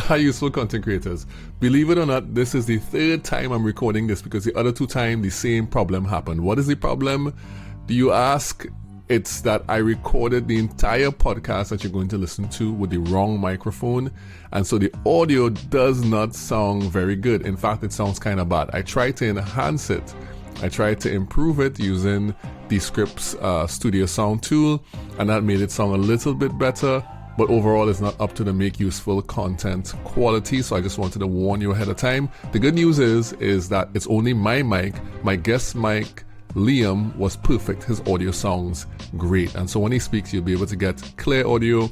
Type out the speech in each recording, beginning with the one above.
Hi, useful content creators. Believe it or not, this is the third time I'm recording this because the other two times the same problem happened. What is the problem? Do you ask? It's that I recorded the entire podcast that you're going to listen to with the wrong microphone, and so the audio does not sound very good. In fact, it sounds kind of bad. I tried to enhance it. I tried to improve it using the Scripts Studio Sound tool, and that made it sound a little bit better, but overall it's not up to the make useful content quality, so I just wanted to warn you ahead of time. The good news is that it's only my mic. My guest mic, Liam, was perfect. His audio sounds great, and so when he speaks you'll be able to get clear audio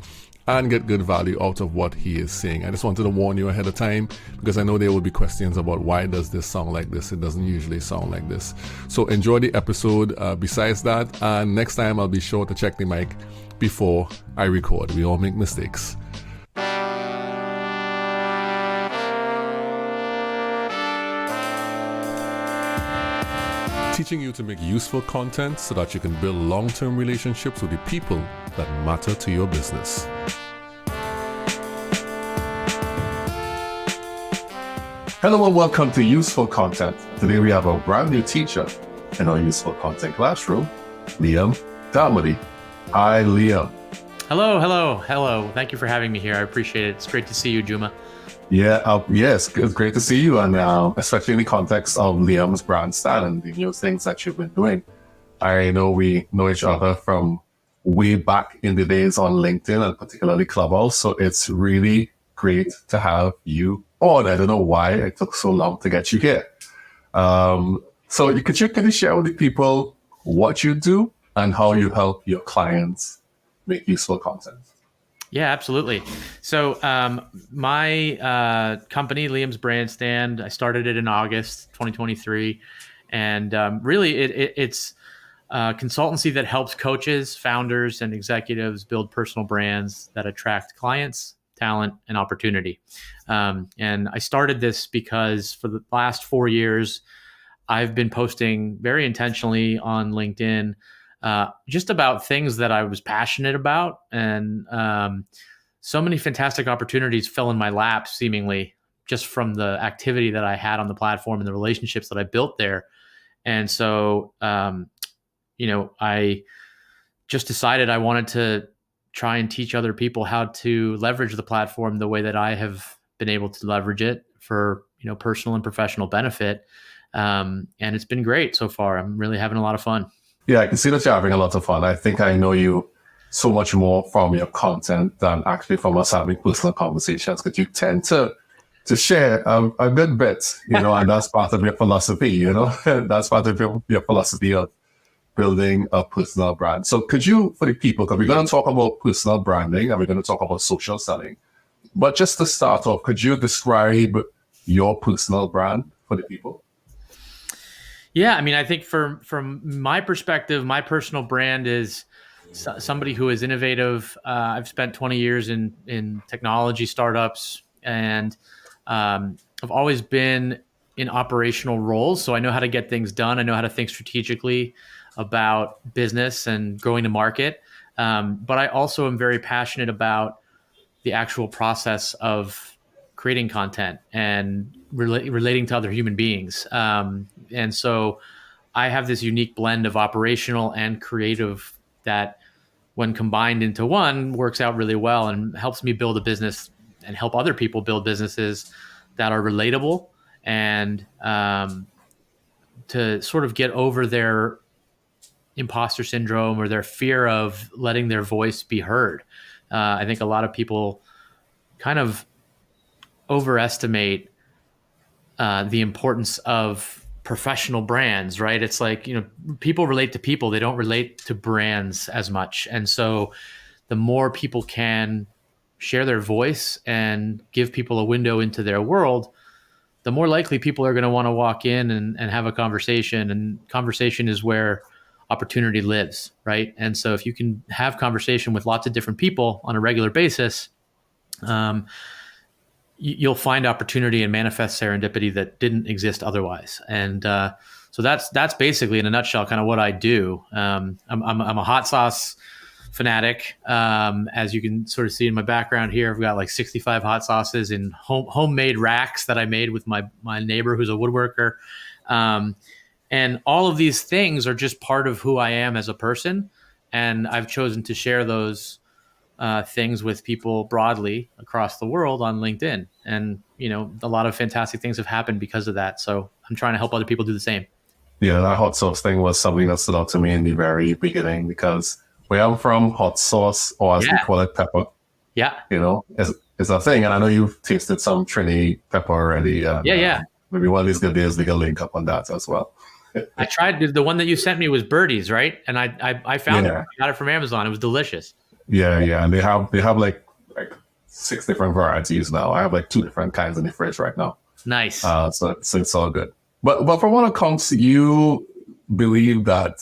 and get good value out of what he is saying. I just wanted to warn you ahead of time because I know there will be questions about why does this sound like this. It doesn't usually sound like this. So enjoy the episode besides that, and next time I'll be sure to check the mic before I record. We all make mistakes. Teaching you to make useful content so that you can build long-term relationships with the people that matter to your business. Hello and welcome to Useful Content. Today we have a brand new teacher in our Useful Content classroom, Liam Darmody. Hi, Liam. Hello. Thank you for having me here. I appreciate it. It's great to see you, Juma. Yes, it's great to see you, and especially in the context of Liam's brand style and the new things that you've been doing. I know we know each other from way back in the days on LinkedIn and particularly Clubhouse, so it's really great to have you on. I don't know why it took so long to get you here. So can you share with the people what you do and how you help your clients make useful content? Yeah, absolutely. So my company, Liam's Brand Stand, I started it in August 2023. And really it's a consultancy that helps coaches, founders, and executives build personal brands that attract clients, talent, and opportunity. And I started this because for the last 4 years, I've been posting very intentionally on LinkedIn just about things that I was passionate about. And so many fantastic opportunities fell in my lap, seemingly, just from the activity that I had on the platform and the relationships that I built there. And so, I just decided I wanted to try and teach other people how to leverage the platform the way that I have been able to leverage it for, personal and professional benefit. And it's been great so far. I'm really having a lot of fun. Yeah, I can see that you're having a lot of fun. I think I know you so much more from your content than actually from us having personal conversations, because you tend to share a good bit, and that's part of your philosophy, that's part of your philosophy of building a personal brand. So could you, for the people, because we're going to talk about personal branding and we're going to talk about social selling, but just to start off, could you describe your personal brand for the people? Yeah, I think from my perspective, my personal brand is somebody who is innovative. I've spent 20 years in technology startups, and I've always been in operational roles. So I know how to get things done. I know how to think strategically about business and growing the market. But I also am very passionate about the actual process of creating content and relating to other human beings. And so I have this unique blend of operational and creative that, when combined into one, works out really well and helps me build a business and help other people build businesses that are relatable and to sort of get over their imposter syndrome or their fear of letting their voice be heard. I think a lot of people kind of overestimate the importance of professional brands, right? It's like, people relate to people. They don't relate to brands as much. And so the more people can share their voice and give people a window into their world, the more likely people are going to want to walk in and have a conversation. And conversation is where opportunity lives, right? And so if you can have conversation with lots of different people on a regular basis, you'll find opportunity and manifest serendipity that didn't exist otherwise. And so that's basically, in a nutshell, kind of what I do. I'm a hot sauce fanatic. As you can sort of see in my background here, I've got like 65 hot sauces in homemade racks that I made with my neighbor who's a woodworker. And all of these things are just part of who I am as a person. And I've chosen to share those things with people broadly across the world on LinkedIn. And, a lot of fantastic things have happened because of that. So I'm trying to help other people do the same. Yeah, that hot sauce thing was something that stood out to me in the very beginning, because where I'm from, hot sauce, or as we call it, pepper, is a thing. And I know you've tasted some Trini pepper already. Maybe one of these good days we can link up on that as well. I tried the one that you sent me was Birdie's, right? And I found it. I got it from Amazon. It was delicious. Yeah, and they have like 6 different varieties now. I have like 2 different kinds in the fridge right now. Nice. So it's all good. But from what accounts, you believe that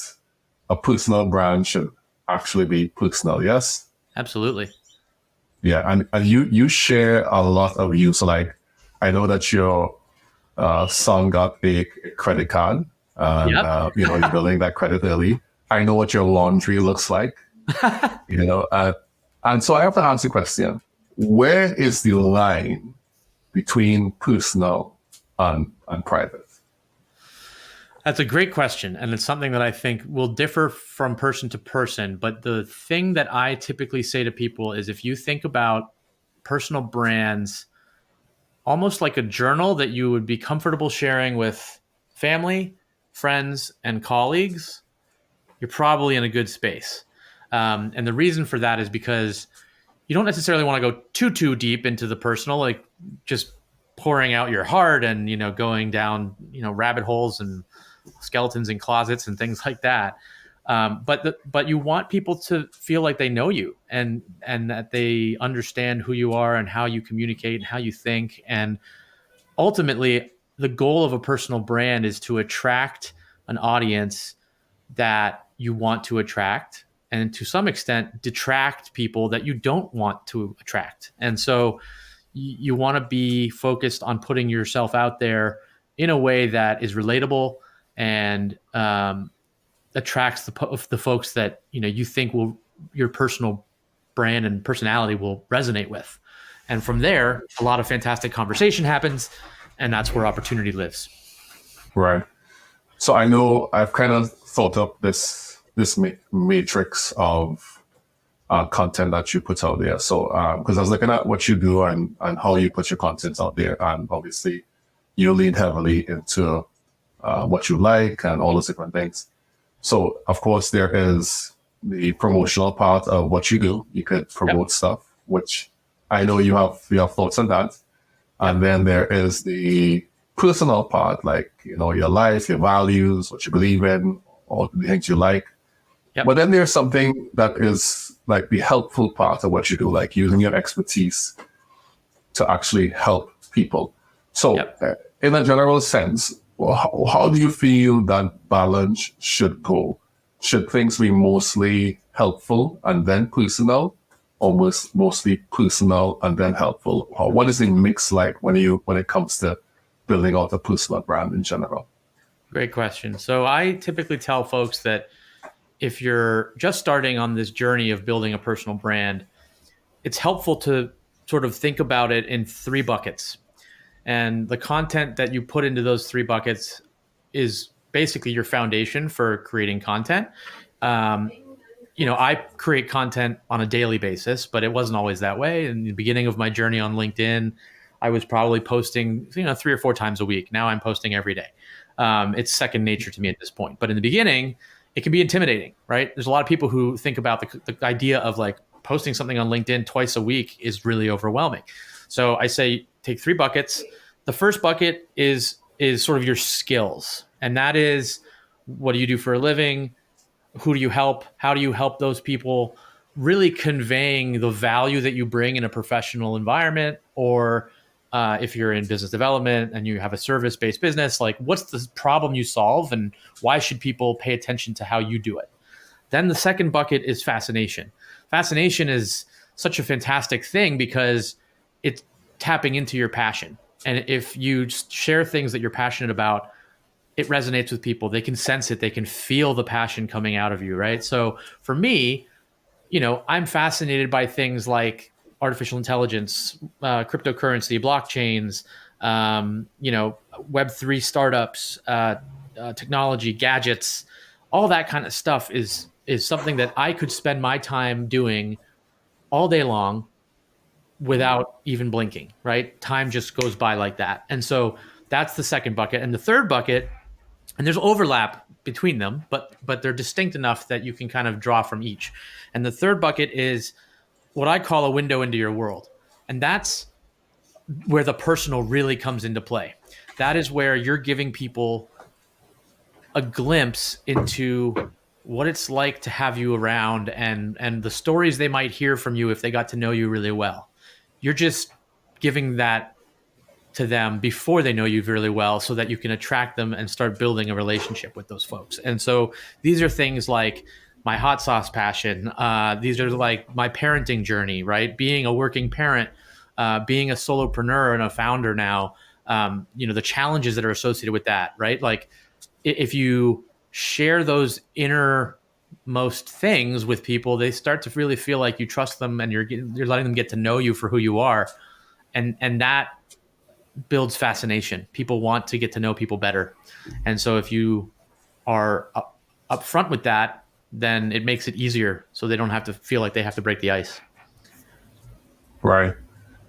a personal brand should actually be personal, yes? Absolutely. Yeah, and you share a lot of use. So like, I know that your son got a credit card, and you're building that credit early. I know what your laundry looks like, and so I have to ask the question: where is the line between personal and private? That's a great question. And it's something that I think will differ from person to person. But the thing that I typically say to people is, if you think about personal brands almost like a journal that you would be comfortable sharing with family, friends, and colleagues, you're probably in a good space. And the reason for that is because you don't necessarily want to go too deep into the personal, like just pouring out your heart and, going down, rabbit holes and skeletons in closets and things like that. But you want people to feel like they know you and that they understand who you are and how you communicate and how you think. And ultimately, the goal of a personal brand is to attract an audience that you want to attract, and to some extent detract people that you don't want to attract. And so you want to be focused on putting yourself out there in a way that is relatable and attracts the folks that you think your personal brand and personality will resonate with. And from there, a lot of fantastic conversation happens, and that's where opportunity lives. Right. So I know I've kind of thought up this matrix of content that you put out there. So because I was looking at what you do and how you put your content out there, and obviously you lean heavily into what you like and all those different things. So of course there is the promotional part of what you do. You could promote stuff, which I know you have thoughts on that. And then there is the personal part, like, your life, your values, what you believe in, all the things you like. Yep. But then there's something that is like the helpful part of what you do, like using your expertise to actually help people. So in a general sense, how do you feel that balance should go? Should things be mostly helpful and then personal, or mostly personal and then helpful? Or what is the mix like when it comes to building out a personal brand in general? Great question. So I typically tell folks that if you're just starting on this journey of building a personal brand, it's helpful to sort of think about it in 3 buckets. And the content that you put into those 3 buckets is basically your foundation for creating content. I create content on a daily basis, but it wasn't always that way. In the beginning of my journey on LinkedIn, I was probably posting, 3 or 4 times a week. Now I'm posting every day. It's second nature to me at this point. But in the beginning, it can be intimidating, right? There's a lot of people who think about the idea of like posting something on LinkedIn twice a week is really overwhelming. So I say take 3 buckets. The first bucket is sort of your skills. And that is, what do you do for a living? Who do you help? How do you help those people? Really conveying the value that you bring in a professional environment, or if you're in business development and you have a service-based business, like what's the problem you solve and why should people pay attention to how you do it? Then the second bucket is fascination. Fascination is such a fantastic thing because it's tapping into your passion. And if you just share things that you're passionate about, it resonates with people. They can sense it. They can feel the passion coming out of you, right? So for me, I'm fascinated by things like artificial intelligence, cryptocurrency, blockchains, Web3 startups, technology, gadgets, all that kind of stuff is something that I could spend my time doing all day long without even blinking, right? Time just goes by like that. And so that's the second bucket. And the third bucket, and there's overlap between them, but they're distinct enough that you can kind of draw from each. And the third bucket is what I call a window into your world. And that's where the personal really comes into play. That is where you're giving people a glimpse into what it's like to have you around and the stories they might hear from you if they got to know you really well. You're just giving that to them before they know you really well so that you can attract them and start building a relationship with those folks. And so these are things like my hot sauce passion. These are like my parenting journey, right? Being a working parent, being a solopreneur and a founder now, the challenges that are associated with that, right? Like if you share those innermost things with people, they start to really feel like you trust them and you're letting them get to know you for who you are. And that builds fascination. People want to get to know people better. And so if you are upfront with that, then it makes it easier so they don't have to feel like they have to break the ice. Right.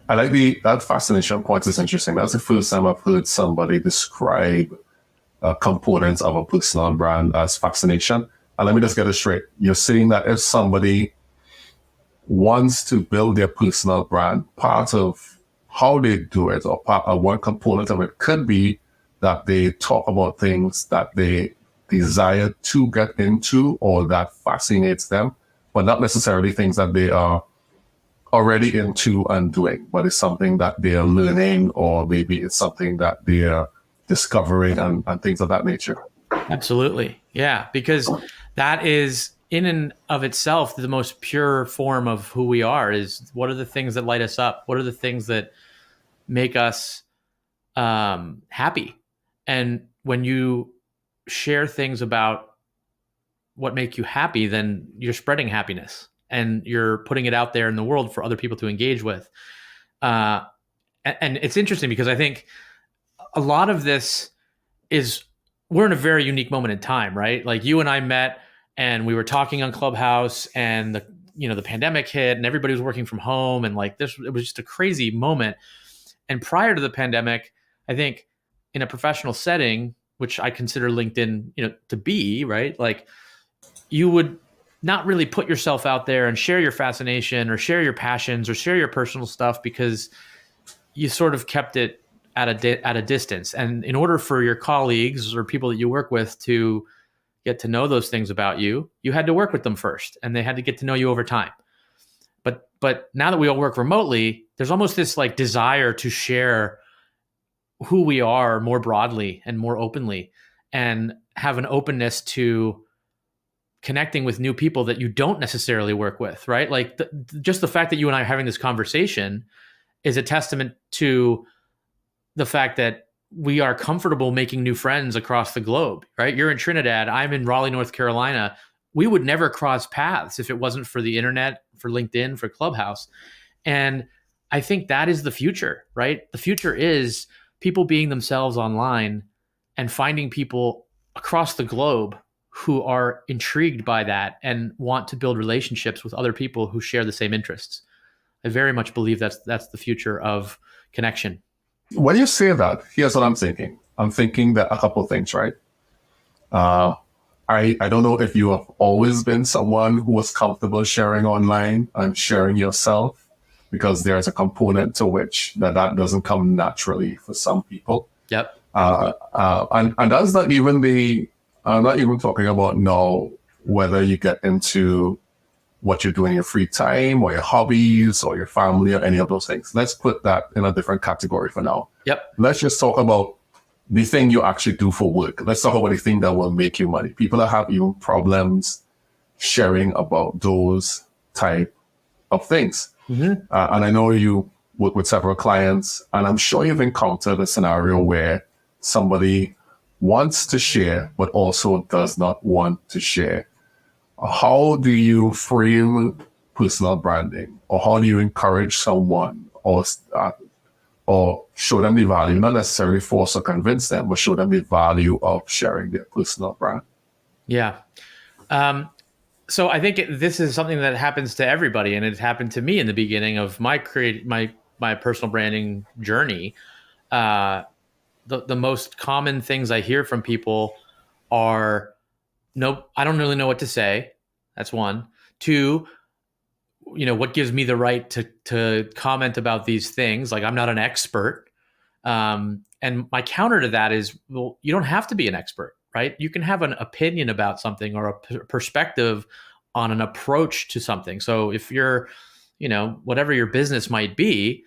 I like that fascination point is interesting. That's the first time I've heard somebody describe components of a personal brand as fascination. And let me just get it straight. You're saying that if somebody wants to build their personal brand, part of how they do it, or one component of it could be that they talk about things that they desire to get into or that fascinates them, but not necessarily things that they are already into and doing, but it's something that they are learning, or maybe it's something that they are discovering and things of that nature. Absolutely. Yeah, because that is in and of itself the most pure form of who we are. Is what are the things that light us up? What are the things that make us happy? And when you share things about what make you happy, then you're spreading happiness and you're putting it out there in the world for other people to engage with. And it's interesting because I think a lot of this we're in a very unique moment in time, right? Like you and I met and we were talking on Clubhouse and the pandemic hit and everybody was working from home. And like it was just a crazy moment. And prior to the pandemic, I think in a professional setting, which I consider LinkedIn, to be, right? Like you would not really put yourself out there and share your fascination or share your passions or share your personal stuff because you sort of kept it at a distance. And in order for your colleagues or people that you work with to get to know those things about you, you had to work with them first and they had to get to know you over time. But now that we all work remotely, there's almost this like desire to share who we are more broadly and more openly and have an openness to connecting with new people that you don't necessarily work with, right? Like just the fact that you and I are having this conversation is a testament to the fact that we are comfortable making new friends across the globe, right? You're in Trinidad, I'm in Raleigh, North Carolina. We would never cross paths if it wasn't for the internet, for LinkedIn, for Clubhouse. And I think that is the future, right? The future is people being themselves online and finding people across the globe who are intrigued by that and want to build relationships with other people who share the same interests. I very much believe that's the future of connection. When you say that, here's what I'm thinking. I'm thinking that a couple of things, right? I don't know if you have always been someone who was comfortable sharing online and sharing yourself, because there's a component to which that doesn't come naturally for some people. Yep. And that's not even I'm not even talking about now whether you get into what you do in your free time or your hobbies or your family or any of those things. Let's put that in a different category for now. Yep. Let's just talk about the thing you actually do for work. Let's talk about the thing that will make you money. People that have even problems sharing about those type of things. Mm-hmm. And I know you work with several clients, and I'm sure you've encountered a scenario where somebody wants to share, but also does not want to share. How do you frame personal branding, or how do you encourage someone, or show them the value, not necessarily force or convince them, but show them the value of sharing their personal brand? Yeah. So I think this is something that happens to everybody, and it happened to me in the beginning of my personal branding journey. The most common things I hear from people are, nope, I don't really know what to say. That's one. Two, what gives me the right to comment about these things? Like, I'm not an expert. And my counter to that is, well, you don't have to be an expert, right? You can have an opinion about something or a perspective on an approach to something. So if you're, whatever your business might be,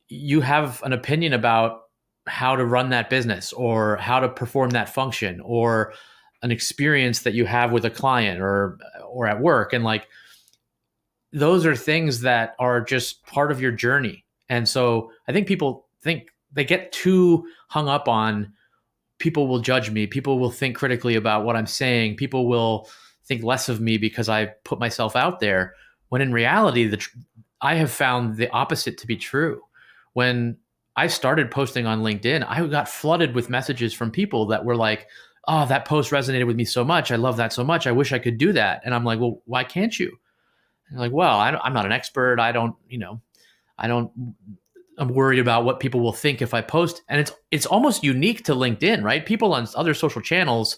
you have an opinion about how to run that business or how to perform that function, or an experience that you have with a client or at work. And like, those are things that are just part of your journey. And so I think people think they get too hung up on, people will judge me, people will think critically about what I'm saying, people will think less of me because I put myself out there. When in reality, I have found the opposite to be true. When I started posting on LinkedIn, I got flooded with messages from people that were like, oh, that post resonated with me so much. I love that so much. I wish I could do that. And I'm like, well, why can't you? And like, well, I'm not an expert. I'm worried about what people will think if I post. And it's almost unique to LinkedIn, right? People on other social channels,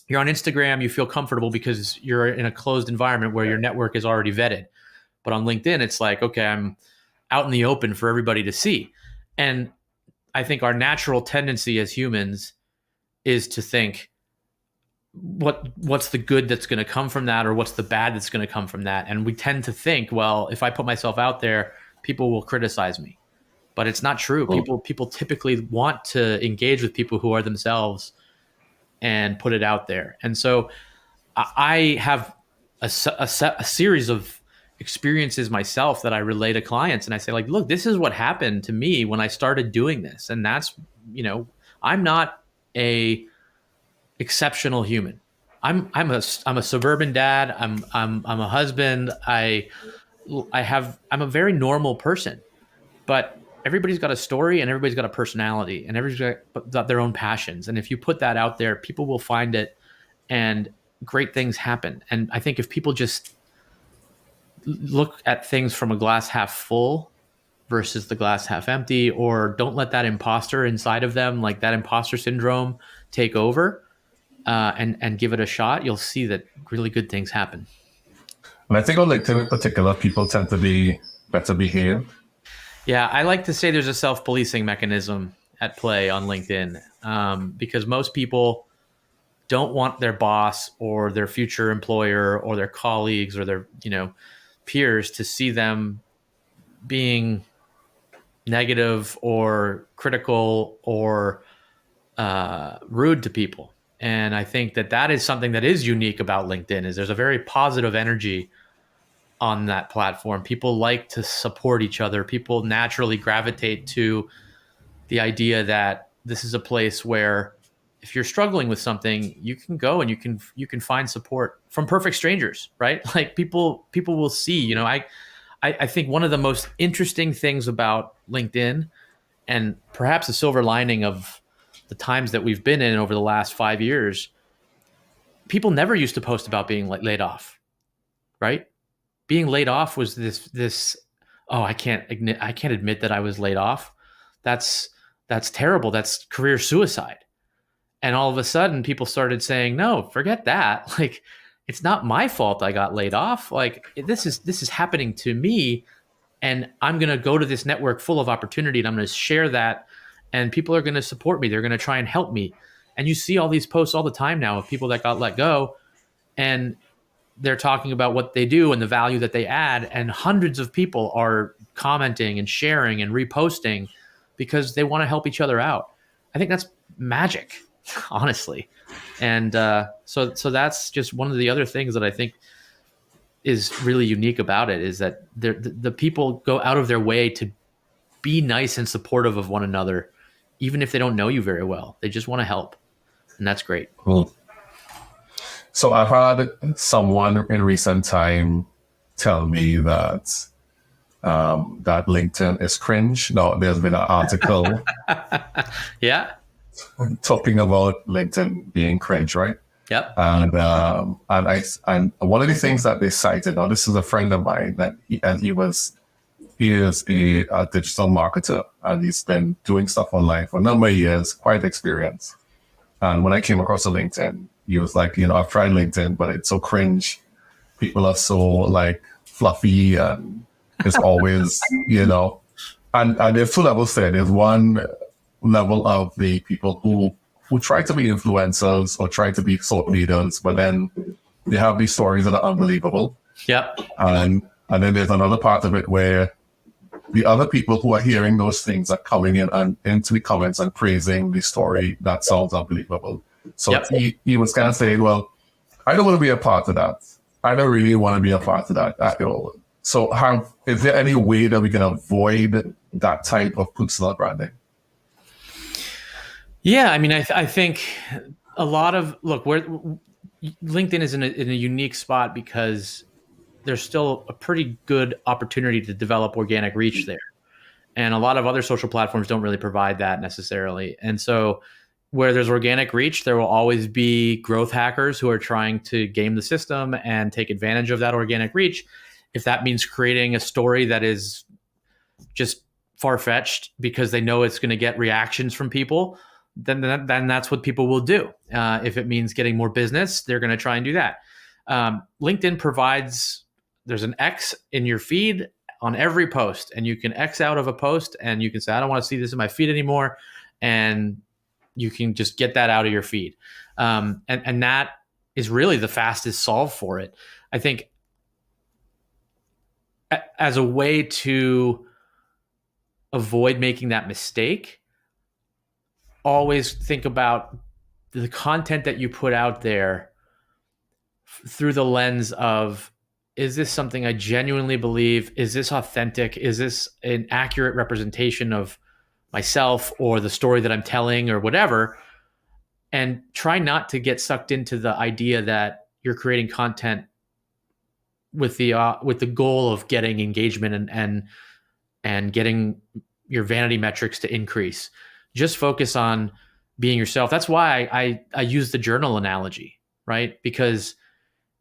you're on Instagram, you feel comfortable because you're in a closed environment where your network is already vetted. But on LinkedIn, it's like, okay, I'm out in the open for everybody to see. And I think our natural tendency as humans is to think, what's the good that's going to come from that, or what's the bad that's going to come from that? And we tend to think, well, if I put myself out there, people will criticize me. But it's not true. People typically want to engage with people who are themselves and put it out there. And so I have a series of experiences myself that I relay to clients, and I say, like, look, this is what happened to me when I started doing this. And that's, I'm not a exceptional human. I'm a suburban dad. I'm a husband. I'm a very normal person, but everybody's got a story and everybody's got a personality and everybody's got their own passions. And if you put that out there, people will find it and great things happen. And I think if people just look at things from a glass half full versus the glass half empty, or don't let that imposter inside of them, like that imposter syndrome, take over, and give it a shot, you'll see that really good things happen. And I think on LinkedIn in particular, people tend to be better behaved. Yeah, I like to say there's a self-policing mechanism at play on LinkedIn, because most people don't want their boss or their future employer or their colleagues or their peers to see them being negative or critical or rude to people. And I think that is something that is unique about LinkedIn, is there's a very positive energy on that platform. People like to support each other. People naturally gravitate to the idea that this is a place where if you're struggling with something, you can go and you can find support from perfect strangers, right? Like people will see, I think one of the most interesting things about LinkedIn, and perhaps a silver lining of the times that we've been in over the last 5 years, people never used to post about being laid off, right? Being laid off was this, oh, I can't admit that I was laid off. That's terrible. That's career suicide. And all of a sudden people started saying, no, forget that. Like, it's not my fault I got laid off. Like, this is happening to me, and I'm going to go to this network full of opportunity and I'm going to share that, and people are going to support me. They're going to try and help me. And you see all these posts all the time now of people that got let go, and they're talking about what they do and the value that they add. And hundreds of people are commenting and sharing and reposting because they want to help each other out. I think that's magic, honestly. And so that's just one of the other things that I think is really unique about it, is that the people go out of their way to be nice and supportive of one another, even if they don't know you very well. They just want to help. And that's great. So I've had someone in recent time tell me that that LinkedIn is cringe. No, there's been an article Yeah. talking about LinkedIn being cringe, right? Yep. And one of the things that they cited. Now, this is a friend of mine he is a digital marketer, and he's been doing stuff online for a number of years, quite experienced. And when I came across a LinkedIn, he was like, I've tried LinkedIn, but it's so cringe. People are so like fluffy, and it's always, and there's two levels there. There's one level of the people who try to be influencers or try to be thought leaders, but then they have these stories that are unbelievable. Yep. And then there's another part of it where the other people who are hearing those things are coming in and into the comments and praising the story that sounds unbelievable. So Yep. he was kind of saying, well, I don't want to be a part of that. I don't really want to be a part of that at all. So is there any way that we can avoid that type of personal branding? Yeah, I mean, I think a lot of LinkedIn is in a unique spot because there's still a pretty good opportunity to develop organic reach there, and a lot of other social platforms don't really provide that necessarily. And so, where there's organic reach, there will always be growth hackers who are trying to game the system and take advantage of that organic reach. If that means creating a story that is just far-fetched because they know it's going to get reactions from people, then that's what people will do. If it means getting more business, they're going to try and do that. LinkedIn provides, there's an X in your feed on every post, and you can X out of a post and you can say, I don't want to see this in my feed anymore. And you can just get that out of your feed. And that is really the fastest solve for it. I think as a way to avoid making that mistake, always think about the content that you put out there through the lens of, is this something I genuinely believe? Is this authentic? Is this an accurate representation of myself or the story that I'm telling or whatever? And try not to get sucked into the idea that you're creating content with the goal of getting engagement and getting your vanity metrics to increase. Just focus on being yourself. That's why I use the journal analogy, right? Because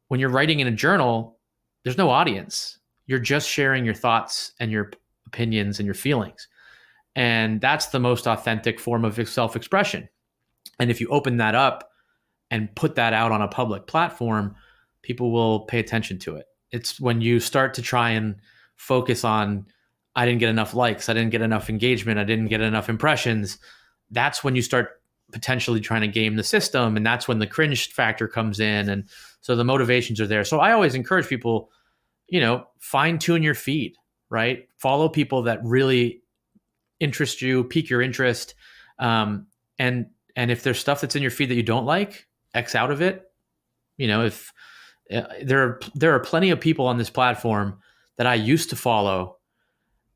when you're writing in a journal, there's no audience. You're just sharing your thoughts and your opinions and your feelings. And that's the most authentic form of self-expression. And if you open that up and put that out on a public platform, people will pay attention to it. It's when you start to try and focus on, I didn't get enough likes, I didn't get enough engagement, I didn't get enough impressions. That's when you start potentially trying to game the system. And that's when the cringe factor comes in. And so the motivations are there. So I always encourage people, fine tune your feed, right? Follow people that really interest you, pique your interest. And if there's stuff that's in your feed that you don't like, X out of it. If there are plenty of people on this platform that I used to follow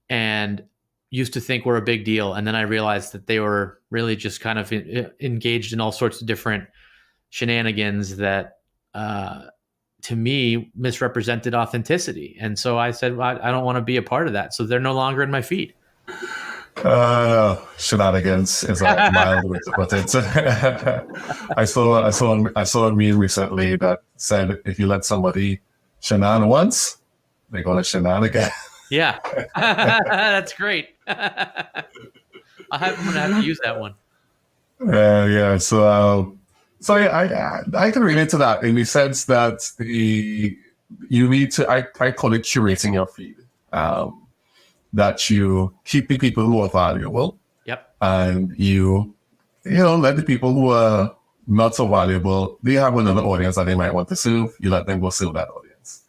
and used to think were a big deal. And then I realized that they were really just kind of engaged in all sorts of different shenanigans that, to me, misrepresented authenticity. And so I said, well, I don't want to be a part of that. So they're no longer in my feed. Shenanigans is a mild way to put it. I saw a meme recently that said, if you let somebody shenan once, they're going to shenan again. Yeah, that's great. I'm going to have to use that one. Yeah. So I can relate to that in the sense that you need to, I call it curating your feed. That you keep the people who are valuable. Yep. And you let the people who are not so valuable, they have another audience that they might want to serve. You let them go serve that audience.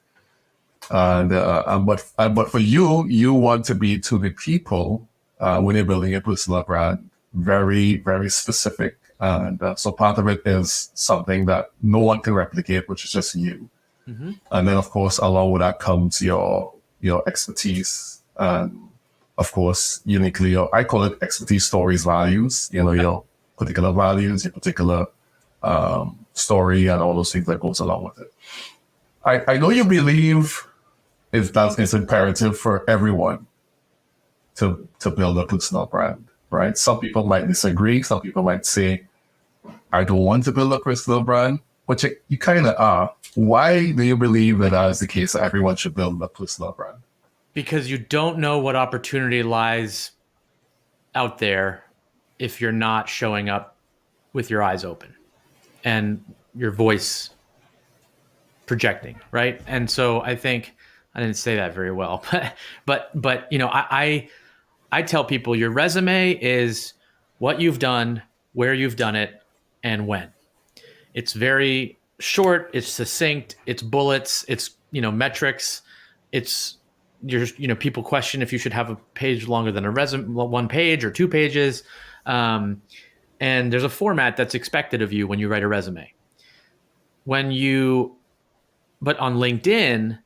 But for you want to be to the people when you're building a personal brand, very, very specific. And so part of it is something that no one can replicate, which is just you. Mm-hmm. And then, of course, along with that comes your expertise. And of course, uniquely, I call it expertise, stories, values, your particular values, your particular story, and all those things that goes along with it. I know you believe it's imperative for everyone to build a personal brand, right? Some people might disagree. Some people might say, I don't want to build a personal brand, but you kind of are. Why do you believe that is the case, that everyone should build a personal brand? Because you don't know what opportunity lies out there if you're not showing up with your eyes open and your voice projecting, right? And so I think I didn't say that very well, but you know, I tell people your resume is what you've done, where you've done it, and when. It's very short, it's succinct, it's bullets, it's, you know, metrics, it's people question if you should have a page longer than a resume, 1 page or 2 pages. And there's a format that's expected of you when you write a resume. But on LinkedIn,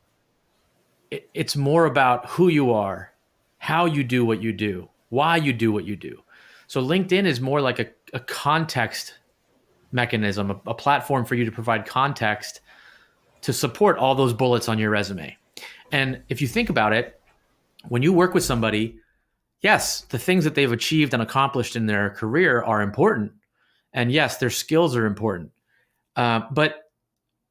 it's more about who you are, how you do what you do, why you do what you do. So LinkedIn is more like a context mechanism, a platform for you to provide context to support all those bullets on your resume. And if you think about it, when you work with somebody, yes, the things that they've achieved and accomplished in their career are important. And yes, their skills are important. But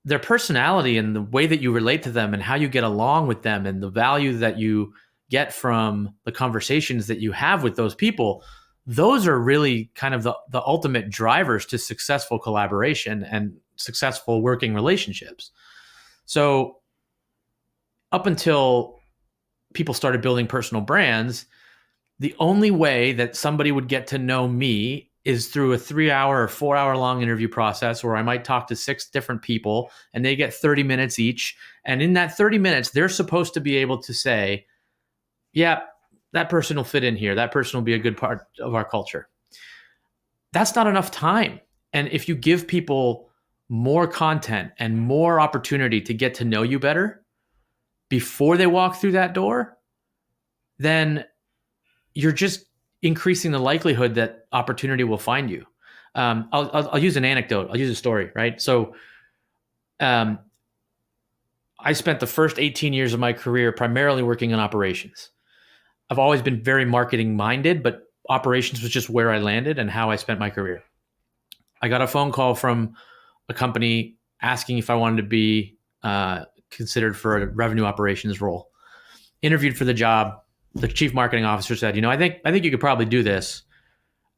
their personality and the way that you relate to them and how you get along with them and the value that you get from the conversations that you have with those people, those are really kind of the ultimate drivers to successful collaboration and successful working relationships. So up until people started building personal brands, the only way that somebody would get to know me is through a 3-hour or 4-hour long interview process where I might talk to 6 different people and they get 30 minutes each. And in that 30 minutes, they're supposed to be able to say, yeah, that person will fit in here. That person will be a good part of our culture. That's not enough time. And if you give people more content and more opportunity to get to know you better before they walk through that door, then you're just increasing the likelihood that opportunity will find you. I'll use an anecdote. I'll use a story, right? So I spent the first 18 years of my career primarily working in operations. I've always been very marketing minded, but operations was just where I landed and how I spent my career. I got a phone call from a company asking if I wanted to be considered for a revenue operations role. Interviewed for the job. The chief marketing officer said, I think you could probably do this.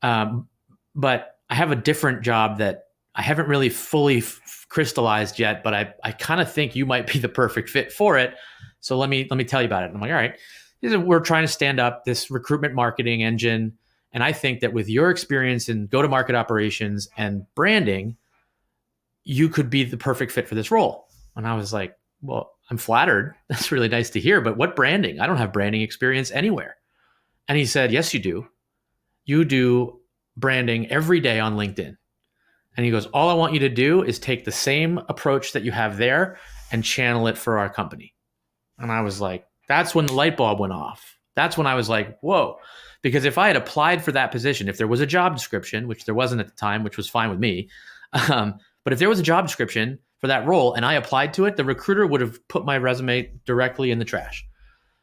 But I have a different job that I haven't really fully crystallized yet, but I kind of think you might be the perfect fit for it. So let me tell you about it. And I'm like, all right. He said, we're trying to stand up this recruitment marketing engine. And I think that with your experience in go-to-market operations and branding, you could be the perfect fit for this role. And I was like, well, I'm flattered. That's really nice to hear. But what branding? I don't have branding experience anywhere. And he said, yes, you do. You do branding every day on LinkedIn. And he goes, all I want you to do is take the same approach that you have there and channel it for our company. And I was like, that's when the light bulb went off. That's when I was like, whoa. Because if I had applied for that position, if there was a job description, which there wasn't at the time, which was fine with me. But if there was a job description for that role and I applied to it, the recruiter would have put my resume directly in the trash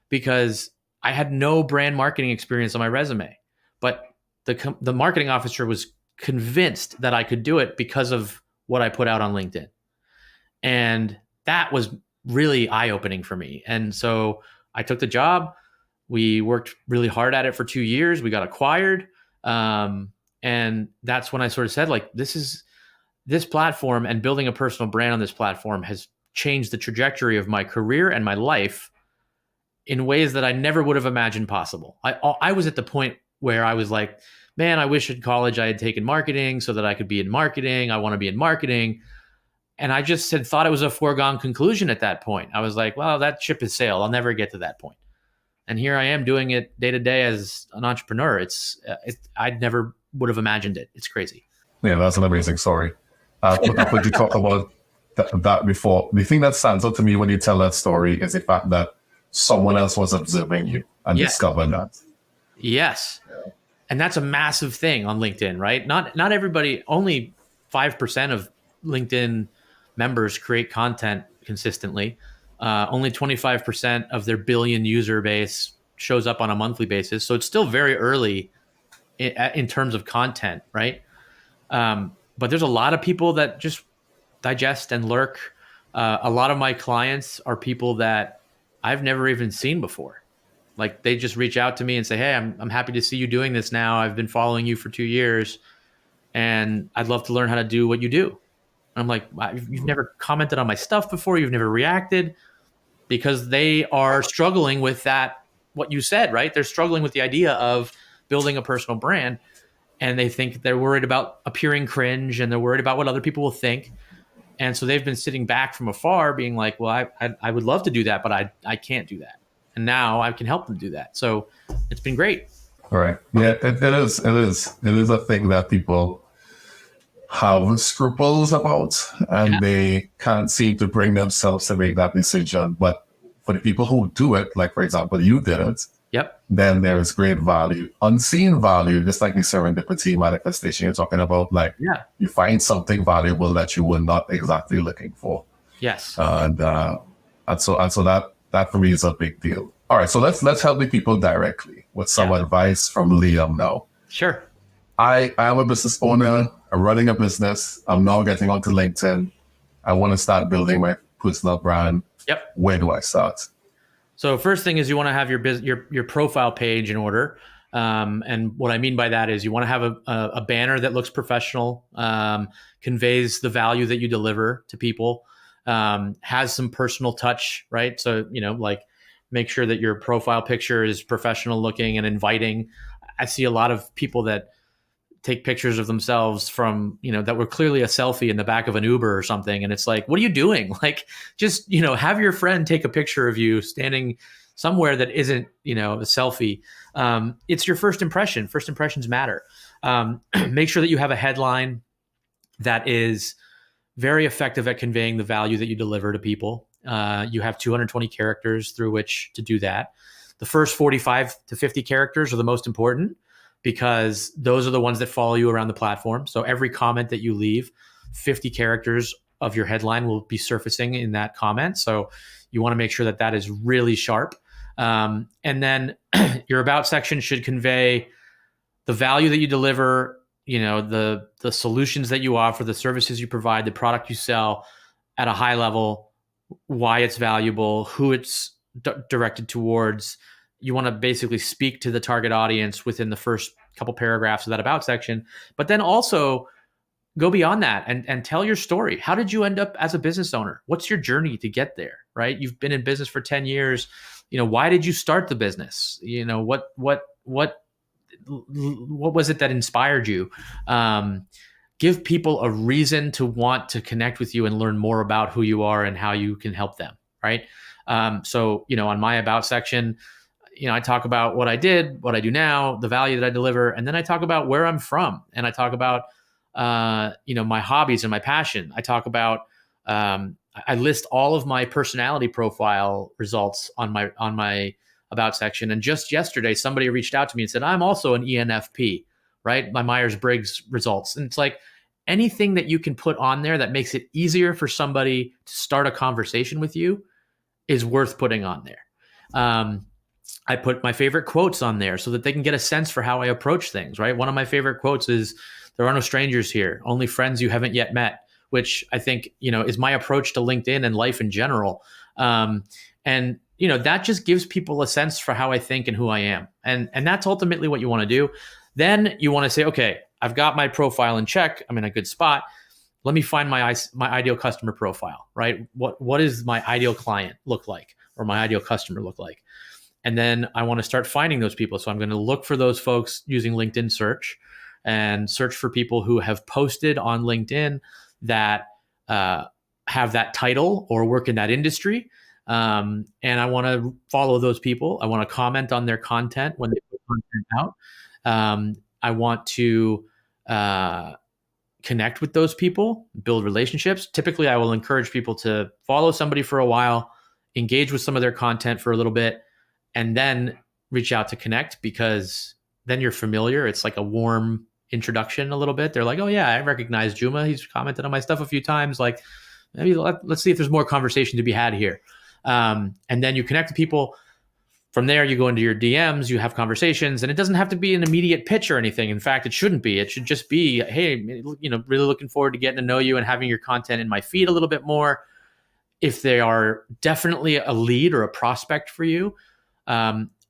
because I had no brand marketing experience on my resume. But the marketing officer was convinced that I could do it because of what I put out on LinkedIn. And that was really eye-opening for me. And so I took the job. We worked really hard at it for 2 years. We got acquired. And that's when I sort of said, like, this platform and building a personal brand on this platform has changed the trajectory of my career and my life in ways that I never would have imagined possible. I was at the point where I was like, man, I wish in college I had taken marketing so that I could be in marketing. I want to be in marketing. And I just thought it was a foregone conclusion at that point. I was like, well, that ship has sailed. I'll never get to that point. And here I am doing it day to day as an entrepreneur. I never would have imagined it. It's crazy. Yeah, that's an amazing story. But you talk about that before. The thing that stands out to me when you tell that story is the fact that someone else was observing you and discovered that. Yes. Yeah. And that's a massive thing on LinkedIn, right? Not everybody, only 5% of LinkedIn members create content consistently. Only 25% of their billion user base shows up on a monthly basis. So it's still very early in terms of content, right? But there's a lot of people that just digest and lurk. A lot of my clients are people that I've never even seen before. Like they just reach out to me and say, "Hey, I'm happy to see you doing this now. I've been following you for 2 years, and I'd love to learn how to do what you do." And I'm like, "You've never commented on my stuff before. You've never reacted," because they are struggling with that. What you said, right? They're struggling with the idea of building a personal brand, and they think they're worried about appearing cringe, and they're worried about what other people will think. And so they've been sitting back from afar being like, well, I would love to do that, but I can't do that. And now I can help them do that. So it's been great. All right. Yeah, it is. It is a thing that people have scruples about, and they can't seem to bring themselves to make that decision. But for the people who do it, like, for example, you did it, Yep. then there is great value, unseen value, just like the serendipity manifestation you're talking about. Like, you find something valuable that you were not exactly looking for. Yes. And so that for me is a big deal. All right, so let's help the people directly with some advice from Liam now. Sure. I am a business owner. I'm running a business. I'm now getting onto LinkedIn. I want to start building my personal brand. Yep. Where do I start? So first thing is you want to have your profile page in order. And what I mean by that is you want to have a banner that looks professional, conveys the value that you deliver to people, has some personal touch, right? So, like make sure that your profile picture is professional looking and inviting. I see a lot of people that take pictures of themselves from, that were clearly a selfie in the back of an Uber or something. And it's like, what are you doing? Like, just, have your friend take a picture of you standing somewhere that isn't, a selfie. It's your first impression. First impressions matter. Make sure that you have a headline that is very effective at conveying the value that you deliver to people. You have 220 characters through which to do that. The first 45 to 50 characters are the most important, because those are the ones that follow you around the platform. So every comment that you leave, 50 characters of your headline will be surfacing in that comment. So you want to make sure that that is really sharp. And then your about section should convey the value that you deliver, the solutions that you offer, the services you provide, the product you sell at a high level, why it's valuable, who it's directed towards. You want to basically speak to the target audience within the first couple paragraphs of that about section, but then also go beyond that and tell your story. How did you end up as a business owner? What's your journey to get there, right? You've been in business for 10 years. Why did you start the business? What was it that inspired you? Give people a reason to want to connect with you and learn more about who you are and how you can help them, right? So, on my about section, I talk about what I did, what I do now, the value that I deliver, and then I talk about where I'm from, and I talk about, my hobbies and my passion. I talk about, I list all of my personality profile results on my about section. And just yesterday, somebody reached out to me and said, I'm also an ENFP, right? My Myers-Briggs results. And it's like anything that you can put on there that makes it easier for somebody to start a conversation with you is worth putting on there. I put my favorite quotes on there so that they can get a sense for how I approach things, right? One of my favorite quotes is, there are no strangers here, only friends you haven't yet met, which I think, is my approach to LinkedIn and life in general. And that just gives people a sense for how I think and who I am. And that's ultimately what you want to do. Then you want to say, okay, I've got my profile in check. I'm in a good spot. Let me find my ideal customer profile, right? What does my ideal client look like, or my ideal customer look like? And then I want to start finding those people. So I'm going to look for those folks using LinkedIn search, and search for people who have posted on LinkedIn that have that title or work in that industry. And I want to follow those people. I want to comment on their content when they put content out. I want to connect with those people, build relationships. Typically, I will encourage people to follow somebody for a while, engage with some of their content for a little bit, and then reach out to connect, because then you're familiar. It's like a warm introduction a little bit. They're like, oh yeah, I recognize Juma. He's commented on my stuff a few times. Like, maybe let's see if there's more conversation to be had here. And then you connect with people. From there, you go into your DMs, you have conversations, and it doesn't have to be an immediate pitch or anything. In fact, it shouldn't be. It should just be, hey, really looking forward to getting to know you and having your content in my feed a little bit more. If they are definitely a lead or a prospect for you,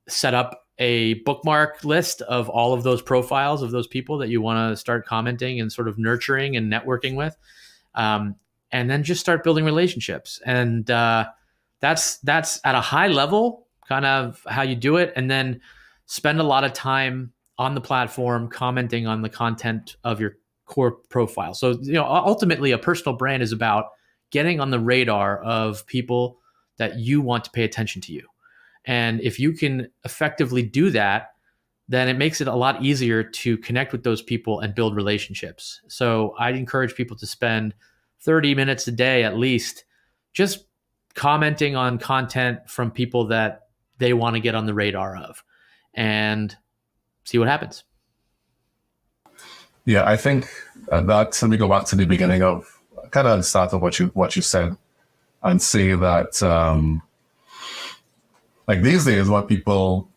set up a bookmark list of all of those profiles of those people that you want to start commenting and sort of nurturing and networking with. And then just start building relationships. And that's at a high level kind of how you do it. And then spend a lot of time on the platform commenting on the content of your core profile. So, ultimately a personal brand is about getting on the radar of people that you want to pay attention to you. And if you can effectively do that, then it makes it a lot easier to connect with those people and build relationships. So I'd encourage people to spend 30 minutes a day at least just commenting on content from people that they want to get on the radar of, and see what happens. Yeah, I think that, let me go back to the beginning of kind of the start of what you said, and say that like these days when people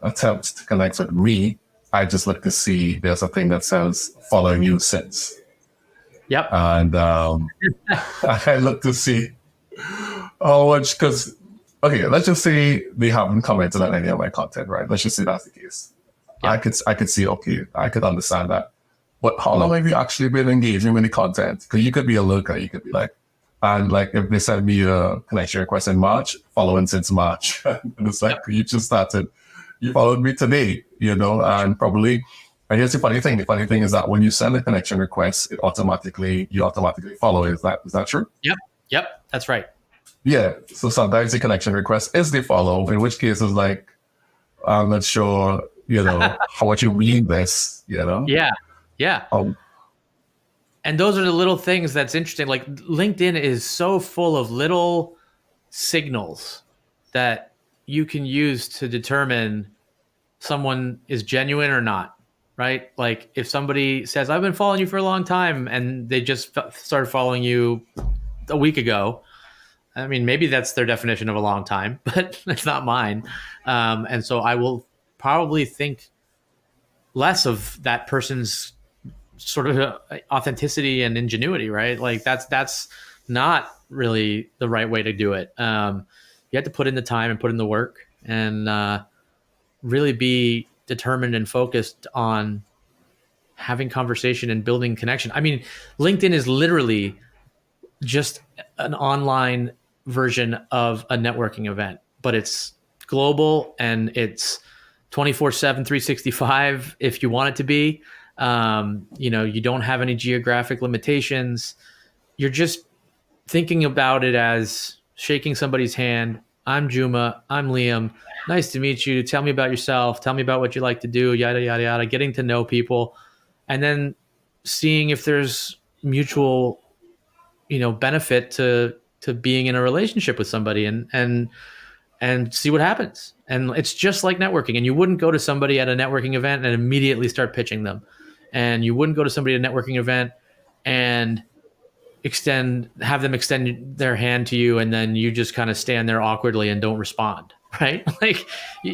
attempt to connect with me, I just look to see there's a thing that says following you since. Yep. And I look to see how much, because okay, let's just say they haven't commented on any of my content, right? Let's just say that's the case. Yep. I could see, okay, I could understand that. But how long have you actually been engaging with the content? Because you could be a lurker, you could be like, and like if they send me a connection request in March, following since March, and it's like, you just started, you followed me today, and probably, and here's the funny thing. The funny thing is that when you send a connection request, you automatically follow. Is that true? Yep, that's right. Yeah, so sometimes the connection request is the follow, in which case it's like, I'm not sure, how much you read this, Yeah. And those are the little things that's interesting. Like LinkedIn is so full of little signals that you can use to determine someone is genuine or not, right? Like if somebody says, I've been following you for a long time, and they just started following you a week ago, I mean, maybe that's their definition of a long time, but it's not mine. And so I will probably think less of that person's sort of authenticity and ingenuity, right? Like that's not really the right way to do it. You have to put in the time and put in the work and really be determined and focused on having conversation and building connection. I mean, LinkedIn is literally just an online version of a networking event, but it's global and it's 24/7, 365 if you want it to be. You don't have any geographic limitations. You're just thinking about it as shaking somebody's hand. I'm Juma. I'm Liam. Nice to meet you. Tell me about yourself. Tell me about what you like to do, yada, yada, yada, getting to know people, and then seeing if there's mutual, benefit to being in a relationship with somebody and see what happens. And it's just like networking. And you wouldn't go to somebody at a networking event and immediately start pitching them. And you wouldn't go to somebody at a networking event and have them extend their hand to you, and then you just kind of stand there awkwardly and don't respond, right? Like,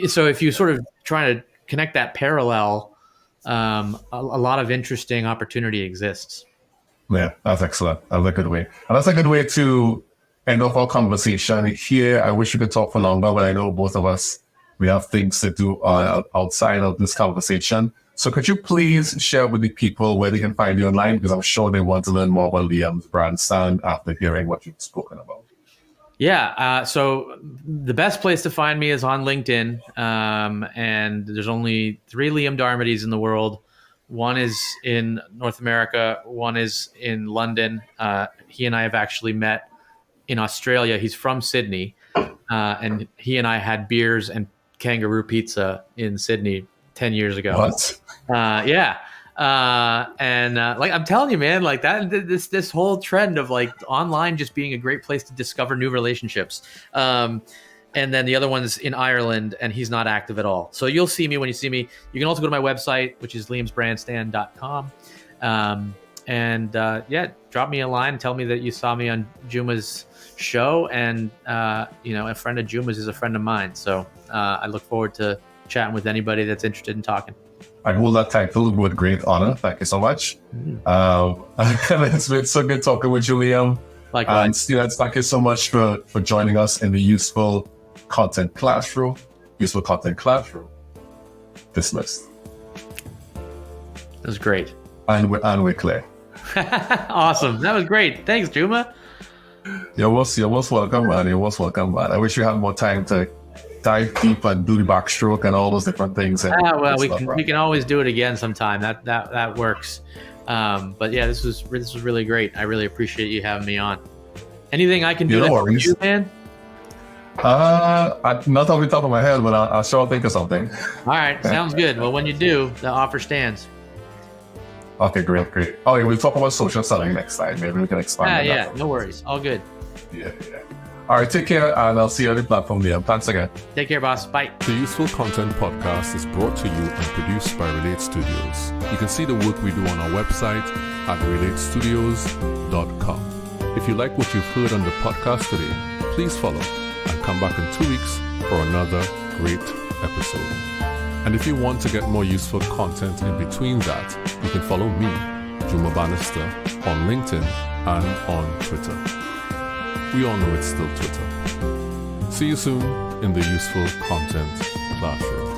so if you sort of try to connect that parallel, a lot of interesting opportunity exists. Yeah, that's excellent. That's a good way. And that's a good way to end off our conversation here. I wish we could talk for longer, but I know both of us, we have things to do outside of this conversation. So could you please share with the people where they can find you online? Because I'm sure they want to learn more about Liam's brand stand after hearing what you've spoken about. Yeah. So the best place to find me is on LinkedIn. And there's only 3 Liam Darmodys in the world. One is in North America. One is in London. He and I have actually met in Australia. He's from Sydney. And he and I had beers and kangaroo pizza in Sydney 10 years ago. What? Yeah. Like I'm telling you, man, like that, this whole trend of like online just being a great place to discover new relationships. And then the other one's in Ireland, and he's not active at all. So you'll see me when you see me. You can also go to my website, which is liamsbrandstand.com. And drop me a line. Tell me that you saw me on Juma's show. And, a friend of Juma's is a friend of mine. So I look forward to chatting with anybody that's interested in talking. I hold that title with great honor. Thank you so much. It's been so good talking with you, Liam. Likewise. And students, thank you so much for joining us in the Useful Content Classroom. Useful Content Classroom. Dismissed. That was great. And we're clear. Awesome. That was great. Thanks, Juma. You're most welcome, man. You're most welcome, man. I wish we had more time to dive deep and do the backstroke and all those different things. We can always do it again sometime. That works. But yeah, this was really great. I really appreciate you having me on. Anything I can do to help you, man? Not off the top of my head, but I'll sure think of something. All right, sounds good. Well, when you do, the offer stands. Okay, great. Oh, yeah, we'll talk about social selling next time. Maybe we can expand. Yeah, no worries. All good. Yeah. All right, take care, and I'll see you on the platform there. Thanks again. Take care, boss. Bye. The Useful Content Podcast is brought to you and produced by Relate Studios. You can see the work we do on our website at relatestudios.com. If you like what you've heard on the podcast today, please follow and come back in 2 weeks for another great episode. And if you want to get more useful content in between that, you can follow me, Juma Bannister, on LinkedIn and on Twitter. We all know it's still Twitter. See you soon in the Useful Content Classroom.